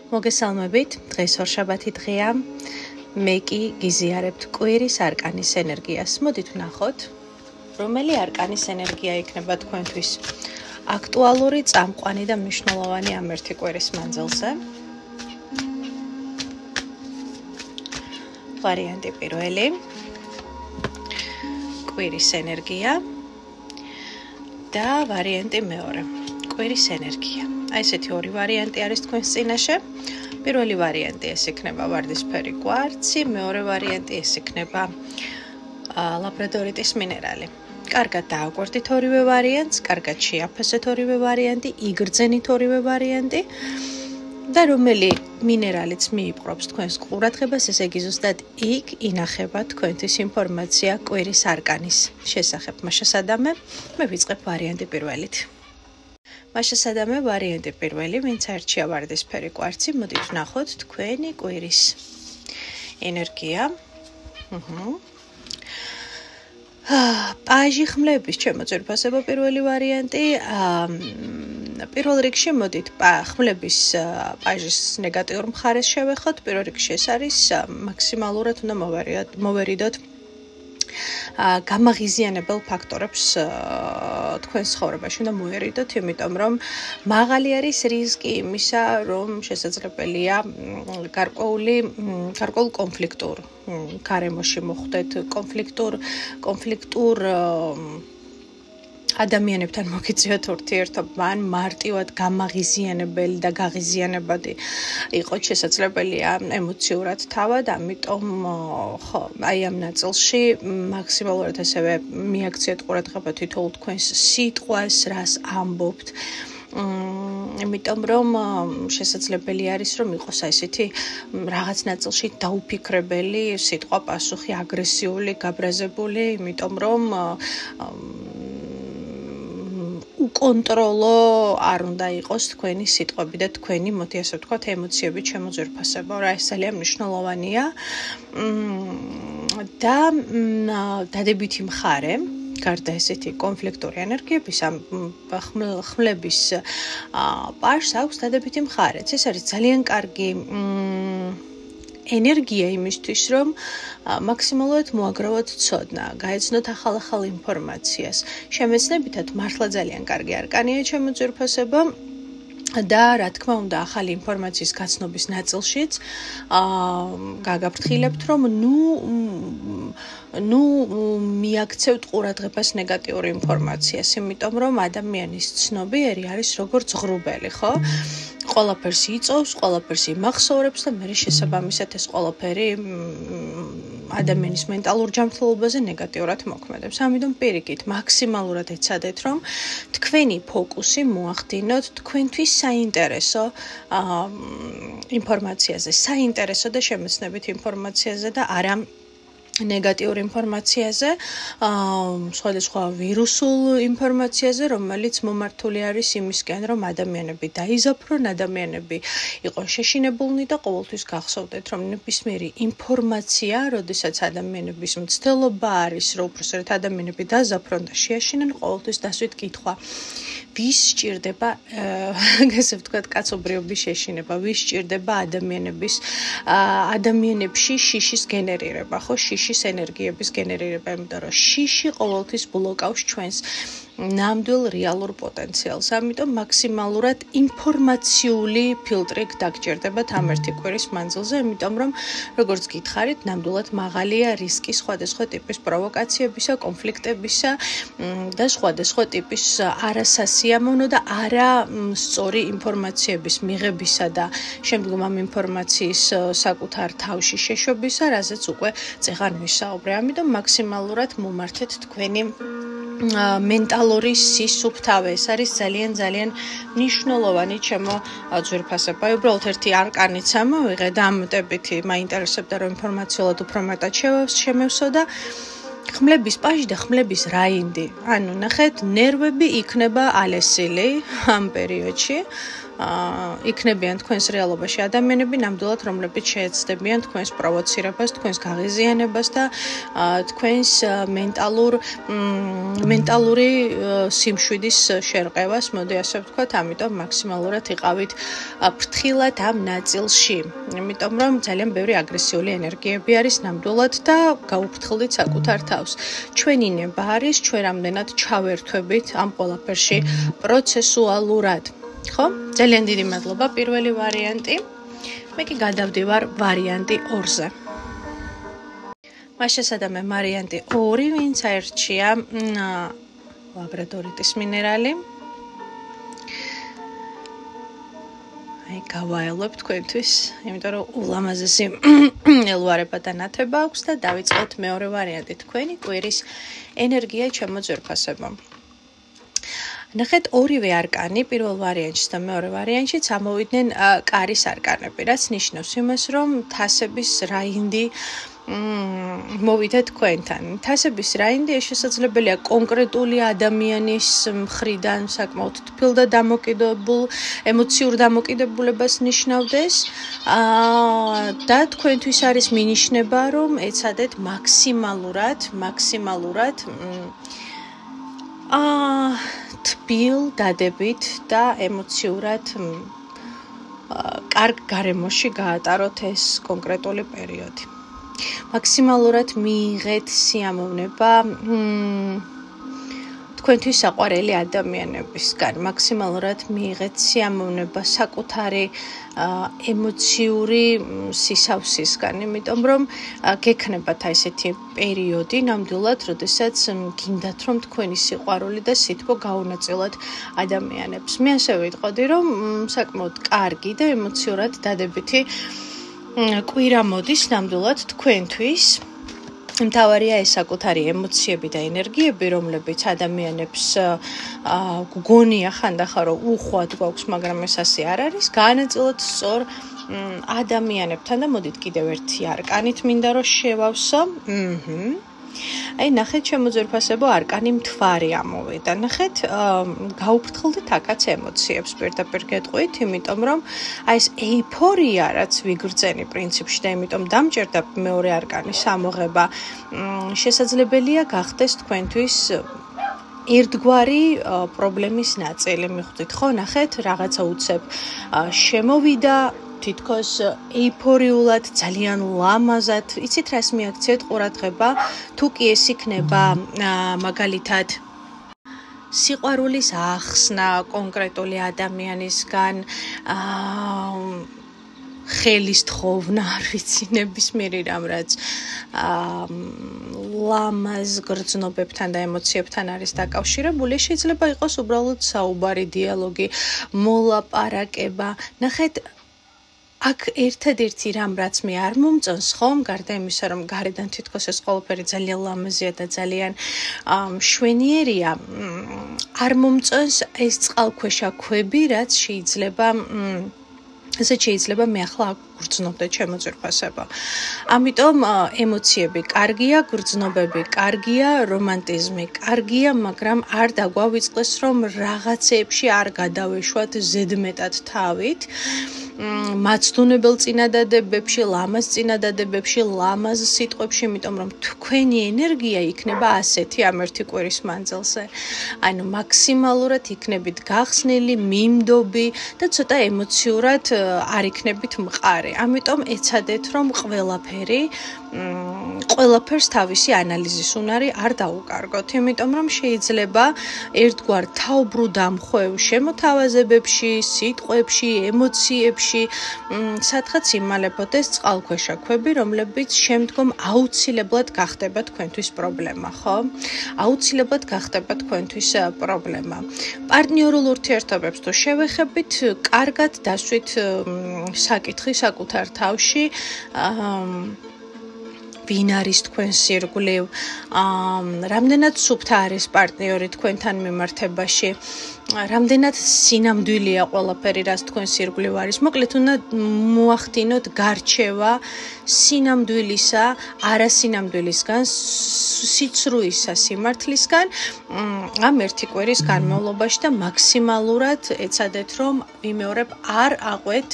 მოგესალმებით, დღეს ორშაბათი დღეა. მე კი გიზიარებთ კვირის არკანის ენერგიას. მოდით ვნახოთ, რომელი არკანის ენერგია იქნება თქვენთვის აქტუალური, წამყვანი და მნიშვნელოვანი ამ ერთი კვირის მანძილზე. ვარიანტი პირველი. კვირის ენერგია და ვარიანტი მეორე. კვირის ენერგია. აი ესეთი ორი ვარიანტი არის თქვენს წინაშე. პირველი ვარიანტი ეს იქნება ვარდისფერი კვარცი, მეორე ვარიანტი ეს იქნება ლაბრადორიტის მინერალი. კარგად დააკვირდით ორივე ვარიანტს, კარგად შეაფასეთ ორივე ვარიანტი, იგრძენით ორივე ვარიანტი და რომელი მინერალიც მიიპყრობს თქვენს ყურადღებას, ესე იგი ზუსტად იქ ინახება თქვენთვის ინფორმაცია კვირის არკანის შესახებ. მაშასადამე, მე ვიწყებ ვარიანტი პირველით. მაშასადამე ვარიანტი პირველი, ვინც არჩია ვარდისფერი კვარცი, მოდით ვნახოთ თქვენი კვირის ენერგია. პაჟი ხმლების ჩემო ძვირფასებო პირველი ვარიანტი. პირველ რიგში მოდით ხმლების პაჟის ნეგატიურ მხარეს შევეხოთ. პირველ რიგში ეს არის მაქსიმალურად უნდა მოვერიდოთ გამაღიზიანებელ ფაქტორებს თქვენს ცხოვრებაში უნდა მოერიდოთ, იმიტომ რომ მაღალი არის რისკი იმისა, რომ შესაძლებელია გარკვეულ კონფლიქტურ გარემოში მოხვდეთ, კონფლიქტურ ადამიანებთან მოგიწიოთ ურთიერთობა, ან მარტივად გამაღიზიანებელი და გაღიზიანებადი იყოს შესაძლებელია ემოციურად თავად, ამიტომ ხო, აი ამ ნაწილში მაქსიმალურად ასევე მიაქციეთ ყურადღება თითოეულ თქვენს სიტყვას, რას ამბობთ. იმიტომ რომ შესაძლებელი არის რომ იყოს ესეთი რაღაც ნაწილში დაუფიქრებელი სიტყვა, პასუხი, აგრესიული, გაბრაზებული, იმიტომ რომ უკონტროლო არ უნდა იყოს თქვენი სიტყვები და თქვენი, მოდი ასე ვთქვათ, ემოციები ჩემო ძვირფასებო. რა ეს ძალიან მნიშვნელოვანია. და დადებითი მხარე, გარდა ესეთი კონფლიქტური ენერგიების, ამ ხმლების პაჟს აქვს დადებითი მხარეც. ეს არის ძალიან კარგი ენერგია იმისთვის, რომ მაქსიმალურად მოაგროვოთ ცოდნა, გაეცნოთ ახალ ინფორმაციას. შემეცნებითად მართლა ძალიან კარგი არკანია ჩემო ძვირფასებო. და რა თქმა უნდა, ახალი ინფორმაციის გაცნობის ნაწილშიც გაგაფრთხილებთ, რომ მიაქცევთ ყურადღებას ნეგატიურ ინფორმაციას, იმიტომ რომ ადამიანის ცნობიერი არის როგორც ღრუბელი, ხო? ყველაფერს იწოვს, ყველაფერს იმახსოვრებს და მე შესაბამისად ეს ყველაფერი ადამიანის მენტალურ ჯანმრთელობაზე ნეგატიურად მოქმედებს. ამიტომ პირიქით, მაქსიმალურად ეცადეთ, რომ თქვენი ფოკუსი მოახდინოთ თქვენთვის საინტერესო ინფორმაციაზე, საინტერესო და შემეცნებით ინფორმაციაზე და არა ნეგატიურ ინფორმაციაზე, სხვადასხვა ვირუსულ ინფორმაციაზე, რომელიც მომართული არის იმისკენ, რომ ადამიანები დაიზაფრონ, ადამიანები იყოს შეშინებულნი და ყოველთვის გახსოვდეთ, რომ ნებისმიერი ინფორმაცია, როდესაც ადამიანების მცდელობა არის, რომ უბრალოდ ადამიანები დაზაფრონ და შეაშინեն, ყოველთვის დასვით კითხვა. ვის სჭირდება, ასე ვთქვათ, კაცობრიობის შეშინება, ვის სჭირდება ადამიანებში შიშის გენერირება, ხო, შიშის ენერგიების გენერირება, იმიტომ რომ შიში ყოველთვის ბლოკავს ჩვენს ნამდვილ რეალურ პოტენციალს. ამიტომ მაქსიმალურად ინფორმაციული ფილტრი დაგჭირდებათ ამ ერთი კვირის მანძილზე, იმიტომ რომ როგორც გითხარით, ნამდვილად მაღალია რისკი სხვადასხვა ტიპის პროვოკაციებისა, კონფლიქტებისა და სხვადასხვა ტიპის არასასიამოვნო და არასწორი ინფორმაციების მიღებისა და შემდგომ ამ ინფორმაციის საკუთარ თავში შეშვებისა, რაზეც უკვე წეღან ვისაუბრე. ამიტომ მაქსიმალურად მომართეთ თქვენი მენტალური სისუფთავე. ეს არის ძალიან მნიშვნელოვანი ჩემო ძვირფასებო. უბრალოდ ერთი არკანიც ამოვიღე და ამოტებითი მაინტერესებდა, რომ ინფორმაციულად უფრო მეტად შემევსო და ხმლების პაჟი და ხმლების რაინდი. ანუ ნახეთ, ნერვები იქნება ალესილი ამ პერიოდში. იქნებიან თქვენს რეალობაში ადამიანები, ნამდვილად რომლებიც შეეცდებიან თქვენს პროვოცირებას, თქვენს გაღიზიანებას და თქვენს მენტალური სიმშვიდის შერყევას, მოდი ასე ვთქვათ, ამიტომ მაქსიმალურად იყავით ფრთხილად ამ ნაწილში. იმიტომ რომ ძალიან ბევრი აგრესიული ენერგიები არის ნამდვილად და გაუფრთხილდით საკუთარ თავს. ჩვენი ნება არის, ჩვენ რამდენად ჩავერთვებით ამ ყველაფერში პროცესუალურად. ხო? ძალიან დიდი მადლობა პირველი ვარიანტი. მე კი გადავდივარ ვარიანტი 2-ზე. მას შესადამე ვარიანტი 2, ვინც აირჩია ლაბრადორიტის მინერალი. აი გავაელვებ თქვენთვის, იმიტომ რომ ულამაზესი ელვარება და ნათება აქვს და დავიწყოთ მეორე ვარიანტი. თქვენი კვირის ენერგია ჩემო ძვირფასებო. ნახეთ ორივე არკანი პირველ ვარიანტში და მეორე ვარიანტში ამოვიდნენ კარის არკანები, რაც ნიშნავს იმას, რომ თასების რაინდი მოვიდა თქვენთან. თასების რაინდი შესაძლებელია კონკრეტული ადამიანის მხრიდან საკმაოდ თბილ და დამოკიდებულ ემოციურ დამოკიდებულებას ნიშნავდეს და თქვენთვის არის მინიშნება, რომ ეცადეთ მაქსიმალურად თბილ დადებით და ემოციურად კარგ გარემოში გაატაროთ ეს კონკრეტული პერიოდი. მაქსიმალურად მიიღეთ სიამოვნება თქვენთვის საყვარელი ადამიანებისგან, მაქსიმალურად მიიღეთ სიამოვნება საკუთარი ემოციური სისავსისგან, იმიტომ რომ გექნებათ ესეთი პერიოდი ნამდვილად, როდესაც გინდათ რომ თქვენი სიყვარული და სითბო გაუნაწილოთ ადამიანებს. მე ასე ვიტყოდი, რომ საკმაოდ კარგი და ემოციურად დადებითი კვირა მოდის ნამდვილად თქვენთვის. მთავარია ეს საკუთარი ემოციები და ენერგიები, რომლებიც ადამიანებს გგონია ხანდახან რომ უხვად გვაქვს, მაგრამ ეს ასე არ არის. გაანაწილოთ სწორ ადამიანებთან და მოდით კიდევ ერთი არკანით მინდა რომ შევავსო. აი ნახეთ ჩემო ძვირფასებო, არკანი მთვარი ამოვიდა. ნახეთ, გაუფრთხილდით აქაც ემოციებს პირდაპირ გეტყვით, იმიტომ რომ აი ეს ეიფორია, რაც ვიგრძენი პრინციპში და იმიტომ დამჭერდა მეორე არკანის ამოღება, შესაძლებელია გახდეს თქვენთვის ერთგვარი პრობლემის ნაწილი. მიხვდით ხო? ნახეთ, რაღაცა უცებ შემოვიდა თითქოს ეიფორიულად, ძალიან ლამაზად, იცით რას მიაქციეთ ყურადღება, თუ კი ეს იქნება მაგალითად სიყვარულის ახსნა კონკრეტული ადამიანისგან, ხელის თხოვნა, არ ვიცი, ნებისმიერი რამ, რაც ლამაზ გრძნობებთან და ემოციებთან არის დაკავშირებული, შეიძლება იყოს უბრალოდ საუბარი, დიალოგი, მოლაპარაკება. ნახეთ, აქ ერთადერთი რამ, რაც მე არ მომწონს, ხომ, გარდა იმისა, რომ გარედან თითქოს ეს ყველაფერი ძალიან ლამაზია და ძალიან მშვენიერია, არ მომწონს ეს წყალქვეშა ქვები, რაც შეიძლება მე ახლა აქ გრძნობდე ჩემო ძვირფასებო. ამიტომ ემოციები კარგია, გრძნობები კარგია, რომანტიზმი კარგია, მაგრამ არ დაგვავიწყდეს, რომ რაღაცეებში არ გადავეშვათ ზედმეტად თავით. მაცდუნებელ წინადადებებში, ლამაზ წინადადებებში, ლამაზ სიტყვებში, იმიტომ რომ თქვენი ენერგია იქნება ასეთი ამ ერთი კვირის მანძილზე. ანუ მაქსიმალურად იქნებით გახსნილი, მიმდობი და ცოტა ემოციურად არ იქნებით მყარი. ამიტომ ეცადეთ, რომ ყველაფერს თავისი ანალიზის უნარი არ დაუკარგოთ, იმიტომ რომ შეიძლება ერთგვარ თაუბრუ დამხვევ შემოთავაზებებში, სიტყვებში, ემოციებში სადღაც იმალებოდეს წყალქვეშა ქვები, რომლებიც შემდგომ აუცილებლად გახდება თქვენთვის პრობლემა, ხო? აუცილებლად გახდება თქვენთვის პრობლემა. პარტნიორულ ურთიერთობებს თუ შევეხებით, კარგად დასვით საკითხი საკუთარ თავში, ვინ არის თქვენს ირგვლივ, რამდენად სუფთა არის პარტნიორი თქვენთან მიმართებაში, რამდენად სინამდვილეა ყველაფერი, რაც თქვენს ირგვლივ არის. მოკლედ, უნდა მოახდინოთ გარჩევა სინამდვილისა, არასინამდვილისგან, სიცრუისა სიმართლისგან, ამ ერთი კვირის განმავლობაში და მაქსიმალურად ეცადეთ, რომ ვიმეორებ, არ აყვეთ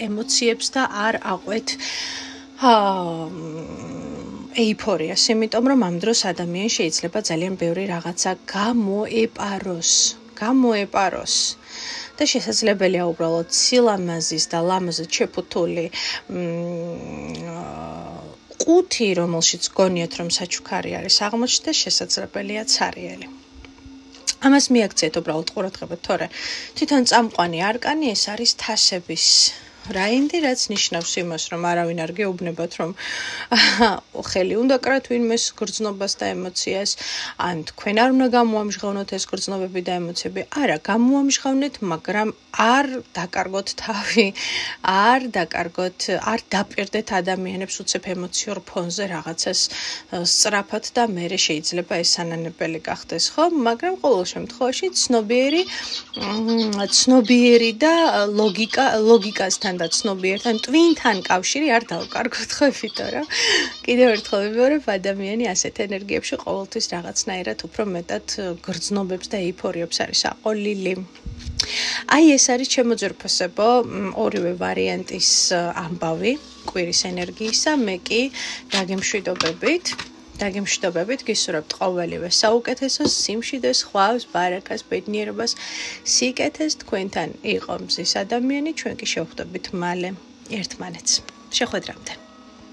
ემოციებს და არ აყვეთ ეიფორიას, იმიტომ რომ ამ დროს ადამიანს შეიძლება ძალიან ბევრი რაღაცა გამოეპაროს და შესაძლებელია უბრალოდ სილამაზის და ლამაზად შეფუთული ყუთი, რომელშიც გონიათ, რომ საჩუქარი არის აღმოჩნდა, შესაძლებელია ცარიელი. ამას მიაქციეთ უბრალოდ ყურადღება, თორე თვითონ წამყვანი არკანი ეს არის თასების რაინდი, რაც ნიშნავს იმას, რომ არავინ არ გეუბნებათ, რომ ხელი უნდა კრათ ვინმეს გრძნობას და ემოციას, ან თქვენ არ უნდა გამოამჟღავნოთ ეს გრძნობები და ემოციები. არა, გამოამჟღავნეთ, მაგრამ არ დაკარგოთ თავი, არ დაპირდეთ ადამიანებს უცებ ემოციურ ფონზე რაღაცას სწრაფად და მერე შეიძლება ეს ანანებელი გახდეს, ხო? მაგრამ ყოველ შემთხვევაში ცნობიერი და ლოგიკასთან და ცნობიერთან ტვინთან კავშირი არ დავკარგოთ, ხო, იმიტომ რომ კიდევ ერთხელ ვიმეორებ, ადამიანი ასეთ ენერგიებში ყოველთვის რაღაცნაირად უფრო მეტად გრძნობებს და ეიფორიებს არის აყოლილი. აი ეს არის ჩემო ძვირფასებო ორივე ვარიანტის ამბავი კვირის ენერგიისა. მე კი დაგემშვიდობებით გისურვებთ ყოველივე საუკეთესოს, სიმშვიდეს, ხვავს, ბარაკას, ბედნიერებას, სიკეთეს. თქვენთან იყო მზის ადამიანი, ჩვენ კი შევხვდებით მალე ერთმანეთს. შეხვედრამდე.